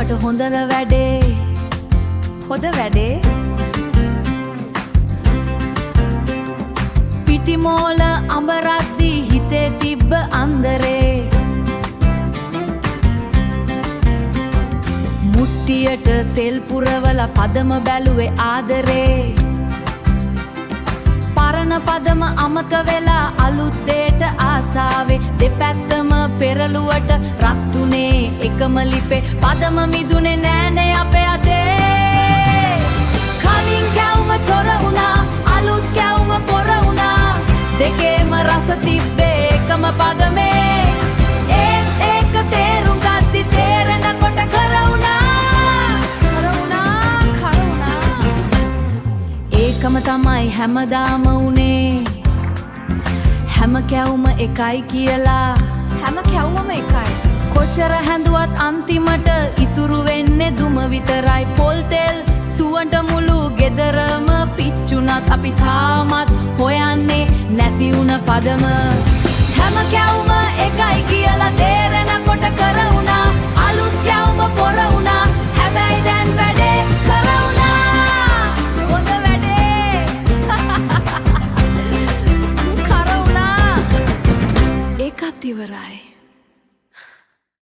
මට හොඳන වැඩේ හොඳ වැඩේ පිටිමෝල අඹරද්දි හිතේ තිබ්බ අන්දරේ මුට්ටියට තෙල් පුරවල පදම බැලුවේ ආදරේ පරණ පදම අමතක වෙලා අලුත් දෙයට ආසාවේ දෙපැත්තම පෙරළුවට රත්තුනේ එකම ලිපේ පදම මිදුනේ නෑනේ අපේ අතේ කලින් කැවුම චොර වුණා අලුත් කැවුම පොර වුණා දෙකේම රස තිබ්බේ එකම පදමේ ඒත් ඒක තේරුම් ගත්ති තේරෙනකොට ඒකම තමයි හැමදාම උනේ හැම කැවුම එකයි කියලා හැම කැවුමම එකයි කොච්චර හැඳුවත් අන්තිමට ඉතුරු වෙන්නේ දුම විතරයි පොල් තෙල් සුවඳ මුළු ගෙදරම පිච්චුණත් අපි තාමත් හොයන්නේ නැති වුණ පදම හැම කැවුම එකයි කියලා තේරෙනකොට කර වුණා අලුත් කැවුම පොර වුණා හැබැයි දැන්